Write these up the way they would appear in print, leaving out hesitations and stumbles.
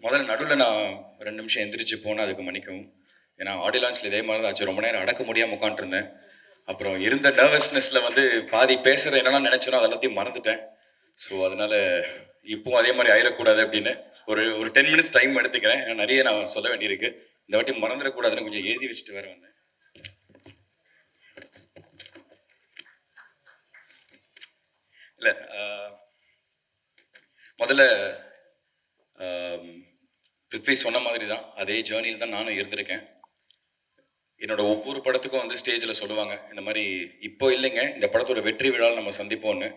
முதல்ல நடுவில் நான் 2 நிமிஷம் எந்திரிச்சு போனால் அதுக்கு மன்னிக்கவும். ஏன்னா ஆடியோ லான்ச்சில் இதே மாதிரி தான் ஆச்சு. ரொம்ப நேரம் அடக்க முடியாமல் உட்காந்துருந்தேன். அப்புறம் இருந்த நர்வஸ்னஸில் வந்து பாதி பேசுகிற என்னெல்லாம் நினச்சேனோ அது எல்லாத்தையும் மறந்துட்டேன். ஸோ அதனால் இப்போவும் அதே மாதிரி ஆயிடக்கூடாது அப்படின்னு ஒரு ஒரு 10 மினிட்ஸ் டைம் எடுத்துக்கிறேன். ஏன்னா நிறைய நான் சொல்ல வேண்டியிருக்கு. இந்த வாட்டி மறந்துடக்கூடாதுன்னு கொஞ்சம் எழுதி வச்சுட்டு வேறு வந்தேன். இல்லை முதல்ல பிருத்வி சொன்ன மாதிரி தான் அதே ஜேர்னியில் தான் நானும் இருந்திருக்கேன். என்னோட ஒவ்வொரு படத்துக்கும் வந்து ஸ்டேஜில் சொல்லுவாங்க இந்த மாதிரி இப்போ இல்லைங்க இந்த படத்தோட வெற்றி விழாவில் நம்ம சந்திப்போம்னு.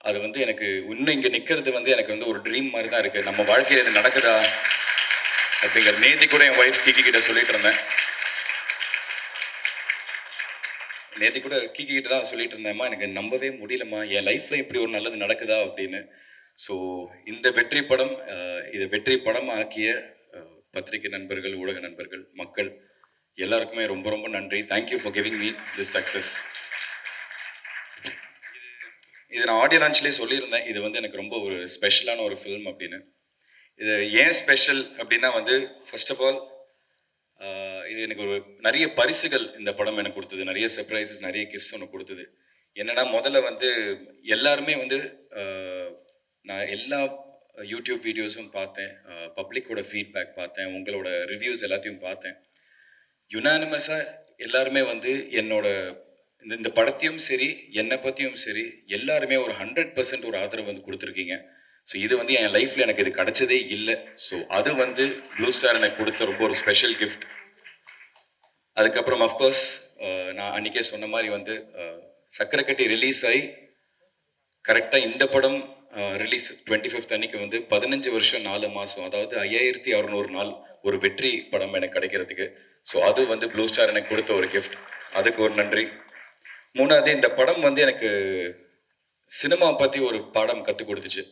அது வந்து எனக்கு இன்னும் இங்கே நிற்கிறது வந்து எனக்கு வந்து ஒரு ட்ரீம் மாதிரி தான் இருக்குது. நம்ம வாழ்க்கையில் இது நடக்குதா அப்படிங்கிற நேத்தி கூட என் ஒய்ஃப் கீக்கி கிட்ட சொல்லிட்டு இருந்தேன். நேத்தி கூட கீக்கி கிட்ட தான் சொல்லிட்டு இருந்தேன்மா, எனக்கு நம்பவே முடியலம்மா, என் லைஃப்பில் இப்படி ஒரு நல்லது நடக்குதா அப்படின்னு. ஸோ இந்த வெற்றி படம் இது வெற்றி படம் ஆக்கிய பத்திரிகை நண்பர்கள், ஊடக நண்பர்கள், மக்கள் எல்லாருக்குமே ரொம்ப ரொம்ப நன்றி. Thank you for giving me this success. இது நான் ஆடியோ லான்ச்லேயே சொல்லியிருந்தேன், இது வந்து எனக்கு ரொம்ப ஒரு ஸ்பெஷலான ஒரு ஃபிலிம் அப்படின்னு. இது ஏன் ஸ்பெஷல் அப்படின்னா வந்து ஃபர்ஸ்ட் ஆஃப் ஆல் இது எனக்கு ஒரு நிறைய பரிசுகள் இந்த படம் எனக்கு கொடுத்தது, நிறைய சர்ப்ரைசஸ், நிறைய கிஃப்ட்ஸ் ஒன்று கொடுத்தது. என்னன்னா முதல்ல வந்து எல்லாருமே வந்து நான் எல்லா யூடியூப் வீடியோஸும் பார்த்தேன், பப்ளிக்கோட ஃபீட்பேக் பார்த்தேன், உங்களோட ரிவ்யூஸ் எல்லாத்தையும் பார்த்தேன். யுனானிமஸாக எல்லாருமே வந்து என்னோட இந்த படத்தையும் சரி என்னை பற்றியும் சரி எல்லாருமே ஒரு 100% ஒரு ஆதரவு வந்து கொடுத்துருக்கீங்க. ஸோ இது வந்து என் லைஃப்பில் எனக்கு இது கிடைச்சதே இல்லை. ஸோ அது வந்து ப்ளூ ஸ்டார் எனக்கு கொடுத்த ரொம்ப ஒரு ஸ்பெஷல் கிஃப்ட். அதுக்கப்புறம் அஃப்கோர்ஸ் நான் அன்றைக்கே சொன்ன மாதிரி வந்து சக்கரைக்கட்டி ரிலீஸ் ஆகி கரெக்டாக இந்த படம் ரிலீஸ் 25th அன்னைக்கு வந்து 15 வருஷம் 4 மாதம், அதாவது 5600 நாள் ஒரு வெற்றி படம் எனக்கு கிடைக்கிறதுக்கு. ஸோ அது வந்து ப்ளூ ஸ்டார் எனக்கு கொடுத்த ஒரு கிஃப்ட், அதுக்கு ஒரு நன்றி. மூணாவது, இந்த படம் வந்து எனக்கு சினிமா பற்றி ஒரு பாடம் கற்றுக் கொடுத்துச்சு.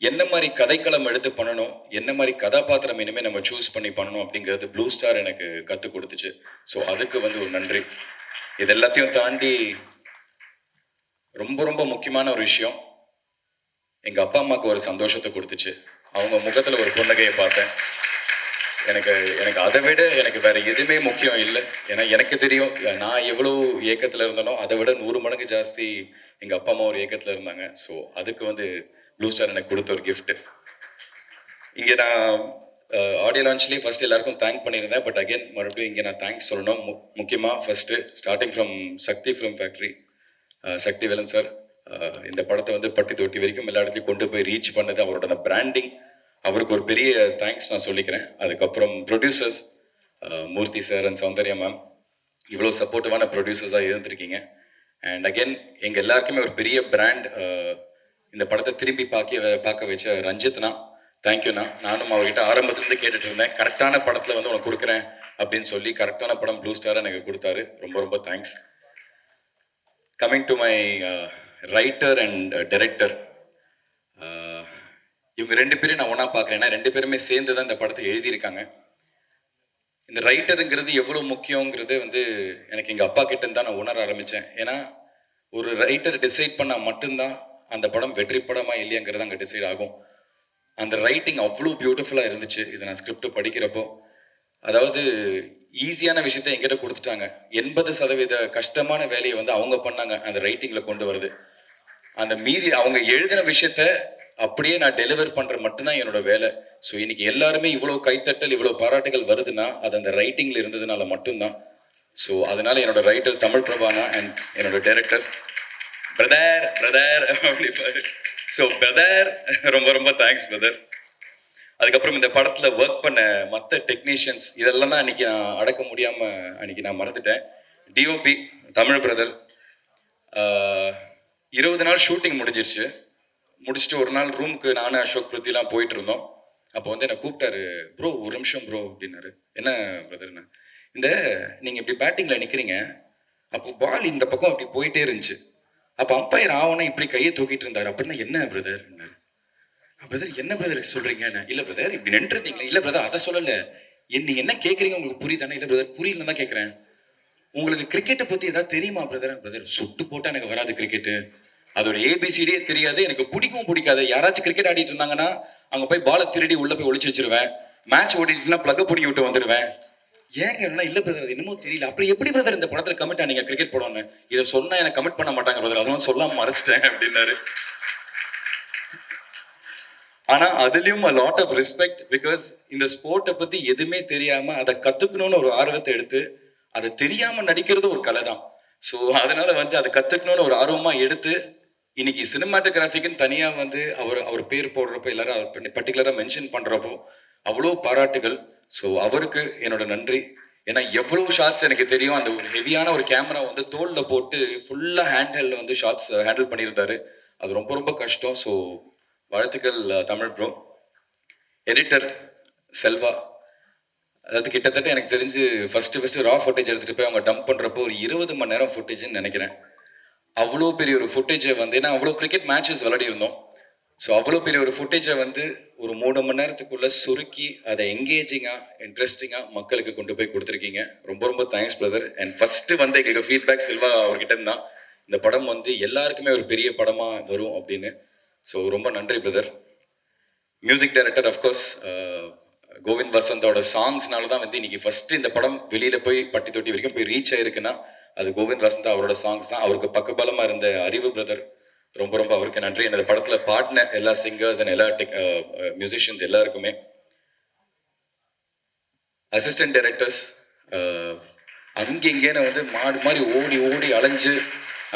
என்ன மாதிரி கதைக்களம் எடுத்து பண்ணணும், என்ன மாதிரி கதாபாத்திரம் இனிமேல் நம்ம சூஸ் பண்ணி பண்ணணும் அப்படிங்கிறது ப்ளூ ஸ்டார் எனக்கு கற்றுக் கொடுத்துச்சு. ஸோ அதுக்கு வந்து ஒரு நன்றி. இது எல்லாத்தையும் தாண்டி ரொம்ப ரொம்ப முக்கியமான ஒரு விஷயம், எங்கள் அப்பா அம்மாவுக்கு ஒரு சந்தோஷத்தை கொடுத்துச்சு. அவங்க முகத்தில் ஒரு புன்னகையை பார்த்தேன். எனக்கு எனக்கு அதை விட எனக்கு வேற எதுவுமே முக்கியம் இல்லை. ஏன்னா எனக்கு தெரியும் நான் எவ்வளோ ஏக்கத்தில் இருந்தனோ அதை விட 100 மடங்கு ஜாஸ்தி எங்கள் அப்பா அம்மா ஒரு ஏக்கத்தில் இருந்தாங்க. ஸோ அதுக்கு வந்து ப்ளூ ஸ்டார் எனக்கு கொடுத்த ஒரு கிஃப்ட். இங்கே நான் ஆடியோ லான்ச்லேயே ஃபர்ஸ்ட் எல்லாருக்கும் தேங்க் பண்ணியிருந்தேன். பட் அகெயின் மறுபடியும் இங்கே நான் தேங்க்ஸ் சொல்லணும். முக்கியமாக first starting from Sakthi film factory, Sakthi Velan sir இந்த படத்தை வந்து பட்டி தொட்டி வரைக்கும் எல்லா இடத்துலையும் கொண்டு போய் ரீச் பண்ணது, அவரோட பிராண்டிங், அவருக்கு ஒரு பெரிய தேங்க்ஸ் நான் சொல்லிக்கிறேன். அதுக்கப்புறம் producers Murthy sir and Soundarya ma'am, இவ்வளோ சப்போர்ட்டிவான ப்ரொடியூசர்ஸாக இருந்திருக்கீங்க. அண்ட் அகெயின் எங்கள் எல்லாருக்குமே ஒரு பெரிய பிராண்ட் இந்த படத்தை திரும்பி பார்க்க வச்ச ரஞ்சித்னா, தேங்க்யூண்ணா. நானும் அவர்கிட்ட ஆரம்பத்துலேருந்து கேட்டுட்டு இருந்தேன், கரெக்டான படத்தில் வந்து உனக்கு கொடுக்குறேன் அப்படின்னு சொல்லி கரெக்டான படம் ப்ளூ ஸ்டாரை எனக்கு கொடுத்தாரு. ரொம்ப ரொம்ப thanks. Coming to my writer and director, இவங்க 2 பேரையும் நான் ஒன்றா பார்க்குறேன். ஏன்னா 2 பேருமே சேர்ந்து தான் இந்த படத்தை எழுதியிருக்காங்க. இந்த ரைட்டருங்கிறது எவ்வளோ முக்கியங்கிறது வந்து எனக்கு எங்கள் அப்பா கிட்டேருந்து தான் நான் உணர ஆரம்பித்தேன். ஏன்னா ஒரு ரைட்டர் டிசைட் பண்ணால் மட்டும்தான் அந்த படம் வெற்றி படமா இல்லையாங்கிறது அங்கே டிசைட் ஆகும். அந்த ரைட்டிங் அவ்வளோ பியூட்டிஃபுல்லாக இருந்துச்சு. இதை நான் ஸ்கிரிப்ட் படிக்கிறப்போ, அதாவது ஈஸியான விஷயத்த என்கிட்ட கொடுத்துட்டாங்க. 80% கஷ்டமான வேலையை வந்து அவங்க பண்ணாங்க அந்த ரைட்டிங்கில் கொண்டு வருது. அந்த மீதி அவங்க எழுதின விஷயத்த அப்படியே நான் டெலிவர் பண்ணுற மட்டும்தான் என்னோட வேலை. ஸோ இன்னைக்கு எல்லாருமே இவ்வளோ கைத்தட்டல், இவ்வளோ பாராட்டுகள் வருதுன்னா அது அந்த ரைட்டிங்கில் இருந்ததுனால மட்டும்தான். ஸோ அதனால என்னோட ரைட்டர் தமிழ் பிரபானா அண்ட் என்னோட டைரக்டர் பிரதர் பிரதர் அப்படிப்பாரு. ஸோ பிரதர் ரொம்ப ரொம்ப தேங்க்ஸ் பிரதர். அதுக்கப்புறம் இந்த படத்தில் ஒர்க் பண்ண மற்ற டெக்னீஷியன்ஸ், இதெல்லாம் தான் அன்றைக்கி நான் அடக்க முடியாமல் அன்றைக்கி நான் மறந்துட்டேன். டிஓபி தமிழ் பிரதர், 20 நாள் ஷூட்டிங் முடிஞ்சிருச்சு. முடிச்சுட்டு ஒரு நாள் ரூமுக்கு நானும் அசோக் பிருத்திலாம் போயிட்டு இருந்தோம். அப்போ வந்து என்னை கூப்பிட்டாரு, ப்ரோ ஒரு நிமிஷம் ப்ரோ அப்படின்னாரு. என்ன பிரதர்ண்ணா? இந்த நீங்கள் இப்படி பேட்டிங்கில் நிற்கிறீங்க, அப்போ பால் இந்த பக்கம் அப்படி போயிட்டே இருந்துச்சு, அப்போ அம்பையர் ஆகணும் இப்படி கையை தூக்கிட்டு இருந்தார் அப்படின்னா என்ன பிரதர்? பிரதர் என்ன பிரதர் சொல்றீங்க? இல்லை பிரதர் இப்படி நின்றுருந்தீங்களா? இல்லை பிரதர் அதை சொல்லலை, நீங்கள் என்ன கேட்குறீங்க உங்களுக்கு புரியுதானே? இல்லை பிரதர் புரியலன்னு தான் கேட்குறேன். உங்களுக்கு கிரிக்கெட்டை பற்றி ஏதாவது தெரியுமா பிரதர்? பிரதர் சுட்டு போட்டால் எனக்கு வராது கிரிக்கெட்டு, அதோட ஏபிசிடியே தெரியாது, எனக்கு பிடிக்கவும் பிடிக்காது. யாராச்சும் கிரிக்கெட் ஆடிட்டு இருந்தாங்கன்னா அங்கே போய் பாலை திருடி உள்ளே போய் ஒளிச்சு வச்சிருவேன். மேட்ச் ஓடிடுச்சுன்னா பிளக்க பிடிங்கி விட்டு வந்துடுவேன். ஏங்க என்ன இல்லை பிரதர், அது இன்னமும் தெரியல. அப்படி எப்படி பிரதர் இந்த படத்தில் கமிட் ஆனீங்க கிரிக்கெட் படம்னு? இதை சொன்னால் எனக்கு கமிட் பண்ண மாட்டாங்க பிரதர், அதெல்லாம் சொல்லாமல் மறைச்சிட்டேன் அப்படின்னாரு. ஆனா அதுலயும் a lot of respect, because இந்த ஸ்போர்ட்டை பத்தி எதுவுமே தெரியாம அதை கத்துக்கணும்னு ஒரு ஆர்வத்தை எடுத்து அதை தெரியாம நடிக்கிறது ஒரு கலை தான். ஸோ அதனால வந்து அதை கத்துக்கணும்னு ஒரு ஆர்வமா எடுத்து இன்னைக்கு சினிமாட்டோகிராஃபிக்குன்னு தனியா வந்து அவர் பேர் போடுறப்போ எல்லாரும் அவர் பர்டிகுலரா மென்ஷன் பண்றப்போ அவ்வளோ பாராட்டுகள். ஸோ அவருக்கு என்னோட நன்றி. ஏன்னா எவ்வளவு ஷார்ட்ஸ் எனக்கு தெரியும். அந்த ஒரு ஹெவியான ஒரு கேமரா வந்து தோல்ல போட்டு ஃபுல்லா ஹேண்ட் வந்து ஷார்ட்ஸ் ஹேண்டில் பண்ணியிருந்தாரு. அது ரொம்ப ரொம்ப கஷ்டம். ஸோ வாழ்த்துக்கள் தமிழ் ப்ரோ. எடிட்டர் செல்வா, அதாவது கிட்டத்தட்ட எனக்கு தெரிஞ்சு ஃபர்ஸ்ட் ரா ஃபுட்டேஜ் எடுத்துகிட்டு போய் அவங்க டம்ப் பண்ணுறப்போ ஒரு 20 மணி நேரம் ஃபுட்டேஜ்னு நினைக்கிறேன். அவ்வளோ பெரிய ஒரு ஃபுட்டேஜை வந்து, ஏன்னா அவ்வளோ கிரிக்கெட் மேட்சஸ் விளையாடி இருந்தோம். ஸோ அவ்வளோ பெரிய ஒரு ஃபுட்டேஜை வந்து ஒரு 3 மணி நேரத்துக்குள்ளே சுருக்கி அதை எங்கேஜிங்காக இன்ட்ரெஸ்டிங்காக மக்களுக்கு கொண்டு போய் கொடுத்துருக்கீங்க. ரொம்ப ரொம்ப தேங்க்ஸ் பிரதர். அண்ட் ஃபஸ்ட்டு வந்து எங்களுக்கு ஃபீட்பேக் செல்வா அவர்கிட்ட இருந்தான், இந்த படம் வந்து எல்லாருக்குமே ஒரு பெரிய படமாக வரும் அப்படின்னு. ஸோ ரொம்ப நன்றி brother. Music director of course Govind வசந்தோட சாங்ஸ்னால தான் வந்து இன்னைக்கு ஃபர்ஸ்ட் இந்த படம் வெளியில போய் பட்டி தொட்டி வரைக்கும் போய் ரீச் ஆயிருக்குன்னா அது கோவிந்த் வசந்தா அவரோட சாங்ஸ் தான். அவருக்கு பக்கபலமா இருந்த அறிவு பிரதர், ரொம்ப ரொம்ப அவருக்கு நன்றி. இந்த படத்துல பாடின எல்லா சிங்கர்ஸ் அண்ட் எல்லா மியூசிஷியன்ஸ் எல்லாருக்குமே. அசிஸ்டன்ட் டைரக்டர்ஸ் அங்கெங்கேன்னு வந்து மாடு மாதிரி ஓடி ஓடி அலைஞ்சு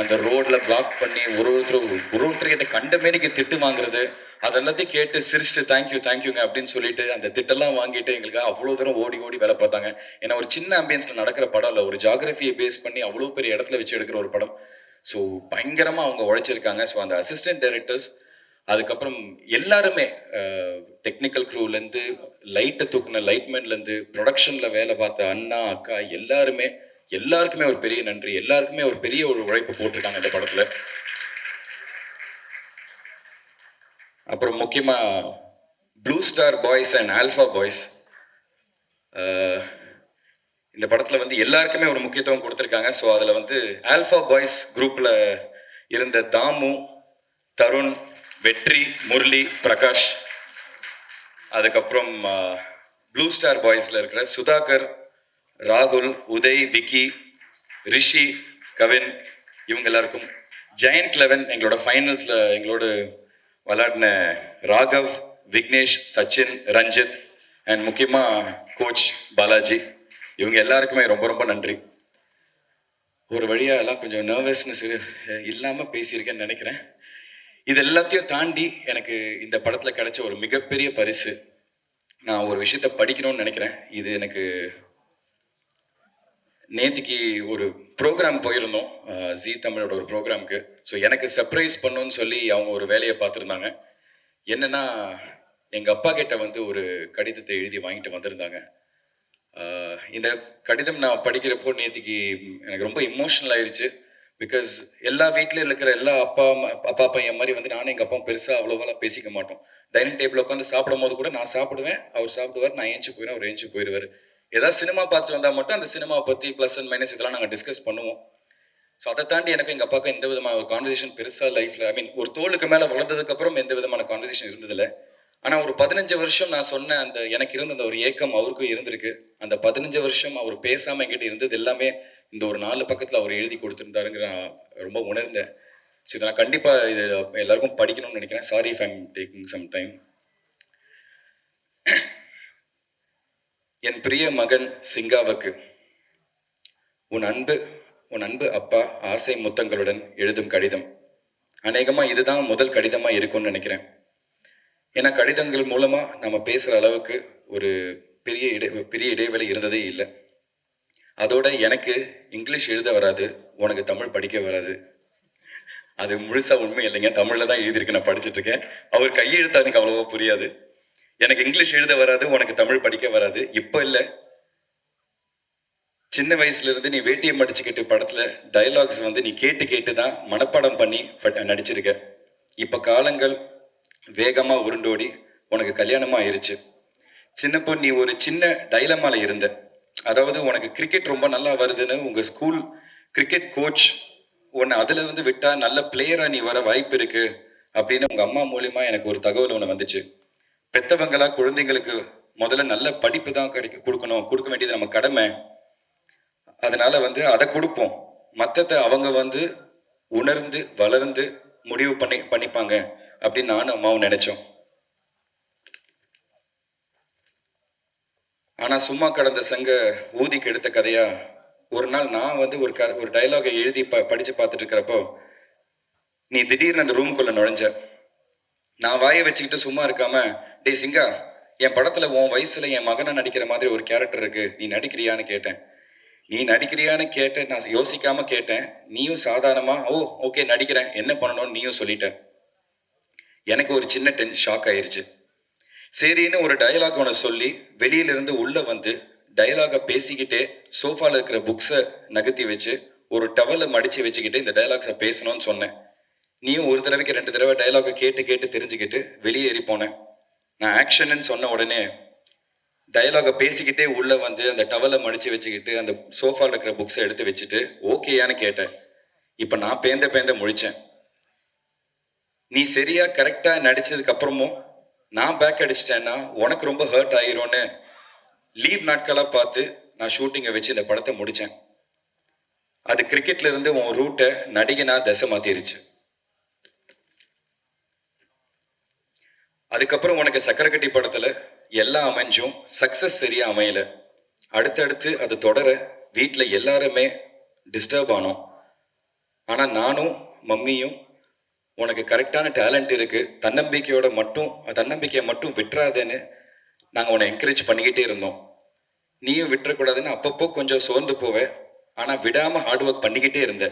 அந்த ரோட்ல பிளாக் பண்ணி ஒருத்தர்கிட்ட கண்டமேனிக்கு திட்டு வாங்குறது, அதெல்லாத்தையும் கேட்டு சிரிச்சுட்டு தேங்க்யூங்க அப்படின்னு சொல்லிட்டு அந்த திட்டெல்லாம் வாங்கிட்டு எங்களுக்கு அவ்வளோ தூரம் ஓடி ஓடி வேலை பார்த்தாங்க. ஏன்னா ஒரு சின்ன ஆம்பியன்ஸ்ல நடக்கிற படம் இல்லை, ஒரு ஜாகிரபியை பேஸ் பண்ணி அவ்வளோ பெரிய இடத்துல வச்சு எடுக்கிற ஒரு படம். ஸோ பயங்கரமா அவங்க உழைச்சிருக்காங்க. ஸோ அந்த அசிஸ்டன்ட் டைரக்டர்ஸ், அதுக்கப்புறம் எல்லாருமே டெக்னிக்கல் க்ரூலேருந்து லைட்டை தூக்குன லைட்மேன்லேருந்து ப்ரொடக்ஷனில் வேலை பார்த்த அண்ணா அக்கா எல்லாருக்குமே ஒரு பெரிய நன்றி. எல்லாருக்குமே ஒரு பெரிய ஒரு உழைப்பு போட்டிருக்காங்க இந்த படத்துல. அப்புறம் முக்கியமா blue star boys and alpha boys, இந்த படத்துல வந்து எல்லாருக்குமே ஒரு முக்கியத்துவம் கொடுத்துருக்காங்க. ஸோ அதில் வந்து ஆல்ஃபா பாய்ஸ் குரூப்ல இருந்த தாமு, தருண், வெற்றி, முரளி, பிரகாஷ், அதுக்கப்புறம் ப்ளூ ஸ்டார் பாய்ஸ்ல இருக்கிற சுதாகர், ராகுல், உதய், விக்கி, ரிஷி, கவின், இவங்க எல்லாருக்கும், ஜெயண்ட் 11 எங்களோட ஃபைனல்ஸ்ல எங்களோட விளையாடின ராகவ், விக்னேஷ், சச்சின், ரஞ்சித் அண்ட் முக்கியமா கோச் பாலாஜி, இவங்க எல்லாருக்குமே ரொம்ப ரொம்ப நன்றி. ஒரு வழியா எல்லாம் கொஞ்சம் நர்வஸ்னஸ் இல்லாம பேசியிருக்கேன்னு நினைக்கிறேன். இது எல்லாத்தையும் தாண்டி எனக்கு இந்த படத்துல கிடைச்ச ஒரு மிகப்பெரிய பரிசு, நான் ஒரு விஷயத்த படிக்கணும்னு நினைக்கிறேன். இது எனக்கு நேற்றுக்கு ஒரு ப்ரோக்ராம் போயிருந்தோம், ஜி தமிழோட ஒரு ப்ரோக்ராமுக்கு. ஸோ எனக்கு சர்ப்ரைஸ் பண்ணணும்னு சொல்லி அவங்க ஒரு வேலையை பார்த்துருந்தாங்க. என்னன்னா, எங்கள் அப்பா கிட்ட வந்து ஒரு கடிதத்தை எழுதி வாங்கிட்டு வந்திருந்தாங்க. இந்த கடிதம் நான் படிக்கிறப்போ நேற்றுக்கு எனக்கு ரொம்ப இமோஷனல் ஆயிடுச்சு. பிகாஸ் எல்லா வீட்லேயும் இருக்கிற எல்லா அப்பா பையன் மாதிரி வந்து நானும் எங்கள் அப்பாவும் பெருசாக அவ்வளோவெல்லாம் பேசிக்க மாட்டோம். டைனிங் டேபிள் உட்காந்து சாப்பிடும் போது கூட நான் சாப்பிடுவேன், அவர் சாப்பிடுவார், நான் ஏஞ்சி போயிடுவேன், அவர் ஏஞ்சி போயிடுவார். ஏதாவது சினிமா பார்த்துட்டு வந்தால் மட்டும் அந்த சினிமாவை பற்றி ப்ளஸ் அண்ட் மைனஸ் இதெல்லாம் நாங்கள் டிஸ்கஸ் பண்ணுவோம். ஸோ அதை தாண்டி எனக்கு எங்கள் அப்பாவுக்கு எந்த விதமான ஒரு கான்வர்சேஷன் பெருசாக லைஃப்பில், ஐ மீன் ஒரு தோளுக்கு மேலே வளர்ந்ததுக்கப்புறம் எந்த விதமான கான்வர்சேஷன் இருந்ததில்லை. ஆனால் ஒரு 15 வருஷம் நான் சொன்ன அந்த எனக்கு இருந்த அந்த ஒரு ஏக்கம் அவருக்கும் இருந்திருக்கு. அந்த 15 வருஷம் அவர் பேசாமல் என்கிட்ட இருந்தது எல்லாமே இந்த ஒரு 4 பக்கத்தில் அவர் எழுதி கொடுத்துருந்தாருங்கிற நான் ரொம்ப உணர்ந்தேன். ஸோ இதை நான் கண்டிப்பாக இது எல்லாருக்கும் படிக்கணும்னு நினைக்கிறேன். Sorry if I'm taking some time. என் பிரிய மகன் சிங்காவுக்கு, உன் அன்பு அப்பா ஆசை முத்தங்களுடன் எழுதும் கடிதம். அநேகமா இதுதான் முதல் கடிதமா இருக்கும்னு நினைக்கிறேன். ஏன்னா கடிதங்கள் மூலமா நம்ம பேசுற அளவுக்கு ஒரு பெரிய இடைவெளி இருந்ததே இல்லை. அதோட எனக்கு இங்கிலீஷ் எழுத வராது, உனக்கு தமிழ் படிக்க வராது. அது முழுசா உண்மை இல்லைங்க, தமிழ்ல தான் எழுதியிருக்கு, நான் படிச்சுட்டு இருக்கேன். அவர் கையெழுத்தா எனக்கு அவ்வளவா புரியாது. எனக்கு இங்கிலீஷ் எழுத வராது, உனக்கு தமிழ் படிக்க வராது. இப்போ இல்லை, சின்ன வயசுல இருந்து நீ வேட்டியம் அடிச்சுக்கிட்டு படத்துல டைலாக்ஸ் வந்து நீ கேட்டு தான் மனப்பாடம் பண்ணி நடிச்சிருக்க. இப்ப காலங்கள் வேகமா உருண்டோடி உனக்கு கல்யாணமா ஆயிருச்சு. சின்னப்போ நீ ஒரு சின்ன டைலமால இருந்த. அதாவது உனக்கு கிரிக்கெட் ரொம்ப நல்லா வருதுன்னு உங்க ஸ்கூல் கிரிக்கெட் கோச் உன்னை அதுல வந்து விட்டா நல்ல பிளேயரா நீ வர வாய்ப்பு இருக்கு அப்படின்னு உங்க அம்மா மூலியமா எனக்கு ஒரு தகவல் ஒன்று வந்துச்சு. பெத்தவங்களா குழந்தைங்களுக்கு முதல்ல நல்ல படிப்பு தான் கொடுக்க வேண்டியது நம்ம கடமை. அதனால வந்து அதை கொடுப்போம். மற்றத்தை அவங்க வந்து உணர்ந்து வளர்ந்து முடிவு பண்ணிப்பாங்க அப்படின்னு நானும் அம்மாவும் நினைச்சோம். ஆனா சும்மா கடந்த சங்க ஊதிக்கு எடுத்த கதையா ஒரு நாள் நான் வந்து ஒரு டைலாகை எழுதி படிச்சு பார்த்துட்டு இருக்கிறப்போ நீ திடீர்னு அந்த ரூம்குள்ள நுழைஞ்ச. நான் வாயை வச்சுக்கிட்டு சும்மா இருக்காம, டே சிங்கா, என் படத்துல உன் வயசுல என் மகனை நடிக்கிற மாதிரி ஒரு கேரக்டர் இருக்கு, நீ நடிக்கிறியான்னு கேட்டேன். நீ நடிக்கிறியான்னு கேட்டேன், நான் யோசிக்காம கேட்டேன். நீயும் சாதாரணமா ஓ ஓகே நடிக்கிறேன், என்ன பண்ணணும்னு நீயும் சொல்லிட்ட. எனக்கு ஒரு சின்ன ஷாக் ஆயிருச்சு. சரின்னு ஒரு டயலாக் ஒன்று சொல்லி வெளியில இருந்து உள்ள வந்து டயலாக பேசிக்கிட்டே சோஃபால இருக்கிற புக்ஸை நகர்த்தி வச்சு ஒரு டவலை மடிச்சு வச்சுக்கிட்டு இந்த டயலாக்ஸை பேசணும்னு சொன்னேன். நீயும் ஒரு தடவைக்கு 2 தடவை டயலாக கேட்டு கேட்டு தெரிஞ்சுக்கிட்டு வெளியேறி போனேன். நான் ஆக்ஷன்னு சொன்ன உடனே டயலாக பேசிக்கிட்டே உள்ள வந்து அந்த டவலை மடிச்சு வச்சுக்கிட்டு அந்த சோஃபால இருக்கிற புக்ஸை எடுத்து வச்சுட்டு ஓகேயான்னு கேட்டேன். இப்ப நான் பேந்த முழிச்சேன். நீ சரியா கரெக்டா நடிச்சதுக்கு அப்புறமும் நான் பேக் அடிச்சிட்டேன்னா உனக்கு ரொம்ப ஹர்ட் ஆயிரும்னு லீவ் நாட்களா பார்த்து நான் ஷூட்டிங்கை வச்சு இந்த படத்தை முடிச்சேன். அது கிரிக்கெட்ல இருந்து உன் ரூட்டை நடிகனா திசை மாத்திருச்சு. அதுக்கப்புறம் உனக்கு சக்கரக்கட்டி படத்துல எல்லாம் அமைஞ்சும் சக்சஸ் சரியா அமையல. அடுத்தடுத்து அது தொடர வீட்டுல எல்லாருமே டிஸ்டர்ப் ஆனோம். ஆனா நானும் மம்மியும் உனக்கு கரெக்டான டேலண்ட் இருக்கு, தன்னம்பிக்கையை மட்டும் விட்டுறாதேன்னு நாங்க உன்னை என்கரேஜ் பண்ணிக்கிட்டே இருந்தோம். நீயும் விட்டுறக்கூடாதுன்னு அப்பப்போ கொஞ்சம் சோர்ந்து போவ, ஆனா விடாம ஹார்ட் ஒர்க் பண்ணிக்கிட்டே இருந்த.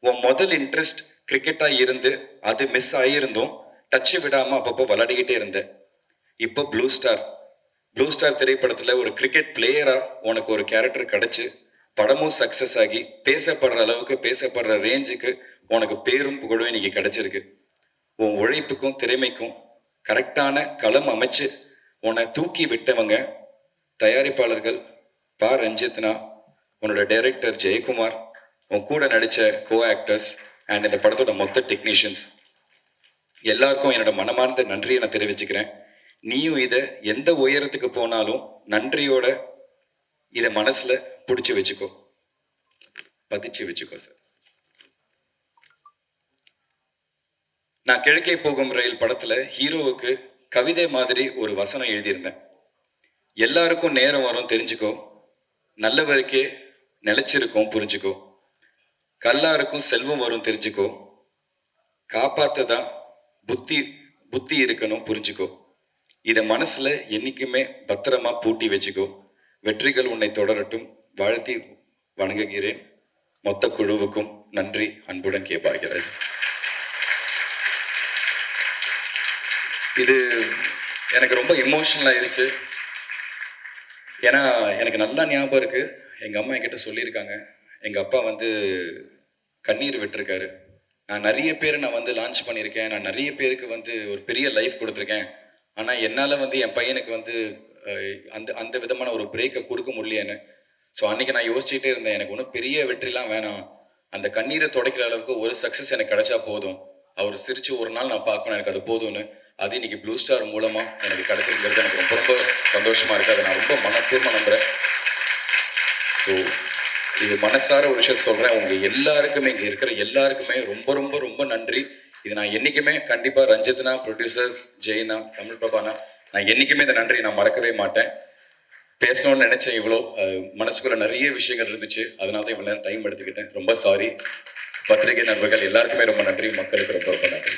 உன் முதல் இன்ட்ரெஸ்ட் கிரிக்கெட்டா இருந்து அது மிஸ் ஆகியிருந்தும் டச்சு விடாம அப்பப்போ விளையாடிக்கிட்டே இருந்த. இப்போ ப்ளூ ஸ்டார் திரைப்படத்துல ஒரு கிரிக்கெட் பிளேயரா உனக்கு ஒரு கேரக்டர் கிடைச்சு படமும் சக்சஸ் ஆகி பேசப்படுற அளவுக்கு பேசப்படுற ரேஞ்சுக்கு உனக்கு பேரும் புகழும் இன்னைக்கு கிடைச்சிருக்கு. உன் உழைப்புக்கும் திறமைக்கும் கரெக்டான களம் அமைச்சு உன்னை தூக்கி விட்டவங்க தயாரிப்பாளர்கள் பா ரஞ்சித்னா, உன்னோட டைரக்டர் ஜெயக்குமார், உன் கூட நடிச்ச கோ ஆக்டர்ஸ் அண்ட் இந்த படத்தோட மொத்த டெக்னீஷியன்ஸ் எல்லாருக்கும் என்னோட மனமார்ந்த நன்றியை நான் தெரிவிச்சுக்கிறேன். நீயும் இதை எந்த உயரத்துக்கு போனாலும் நன்றியோட இதை மனசுல பிடிச்சி வச்சுக்கோ, பதிச்சு வச்சுக்கோ சார். நான் கிழக்கே போகும் ரயில் படத்துல ஹீரோவுக்கு கவிதை மாதிரி ஒரு வசனம் எழுதியிருந்தேன். எல்லாருக்கும் நேரம் வரும் தெரிஞ்சுக்கோ, நல்லவருக்கே நிலைச்சிருக்கும் புரிஞ்சுக்கோ, கல்லாருக்கும் செல்வம் வரும் தெரிஞ்சுக்கோ, காப்பாத்ததான் புத்தி இருக்கணும் புரிஞ்சுக்கோ, இத மனசுல என்னைக்குமே பத்திரமா பூட்டி வச்சுக்கோ, வெற்றிகள் உன்னை தொடரட்டும், வாழ்த்தி வணங்குகிறேன். மொத்த குழுவுக்கும் நன்றி, அன்புடன் கேட்பார்கள். இது எனக்கு ரொம்ப எமோஷனல் ஆயிருச்சு. ஏன்னா எனக்கு நல்லா ஞாபகம் இருக்கு, எங்க அம்மா என்கிட்ட சொல்லியிருக்காங்க, எங்க அப்பா வந்து கண்ணீர் விட்டுருக்காரு. நான் நிறைய பேரை நான் வந்து லான்ச் பண்ணியிருக்கேன், நான் நிறைய பேருக்கு வந்து ஒரு பெரிய லைஃப் கொடுத்துருக்கேன். ஆனால் என்னால் வந்து என் பையனுக்கு வந்து அந்த விதமான ஒரு பிரேக்கை கொடுக்க முடியலையேன்னு. ஸோ அன்றைக்கி நான் யோசிச்சுட்டே இருந்தேன், எனக்கு ஒன்றும் பெரிய வெற்றிலாம் வேணாம், அந்த கண்ணீரை துடைக்கிற அளவுக்கு ஒரு சக்ஸஸ் எனக்கு கிடைச்சா போதும், அவர் சிரித்து ஒரு நாள் நான் பார்க்கணும், எனக்கு அது போதும்னு. அது இன்னைக்கு ப்ளூ ஸ்டார் மூலமாக எனக்கு கிடைச்சிருக்கிறது எனக்கு ரொம்ப ரொம்ப சந்தோஷமாக இருக்குது. அதை நான் ரொம்ப மனப்பூர்வமாக நம்புகிறேன். ஸோ இது மனசார ஒரு விஷயம் சொல்கிறேன், உங்கள் எல்லாருக்குமே, இங்கே இருக்கிற எல்லாருக்குமே ரொம்ப ரொம்ப ரொம்ப நன்றி. இது நான் என்றைக்குமே கண்டிப்பாக ரஞ்சித்னா, ப்ரொடியூசர்ஸ் ஜெயினா, தமிழ் பிரபானா, நான் என்றைக்குமே இந்த நன்றி நான் மறக்கவே மாட்டேன். பேசணும்னு நினச்சேன், இவ்வளோ மனசுக்குள்ள நிறைய விஷயங்கள் இருந்துச்சு, அதனால தான் இவ்வளோ நேரம் டைம் எடுத்துக்கிட்டேன். ரொம்ப சாரி. பத்திரிகை நண்பர்கள் எல்லாருக்குமே ரொம்ப நன்றி, மக்களுக்கு ரொம்ப ரொம்ப நன்றி.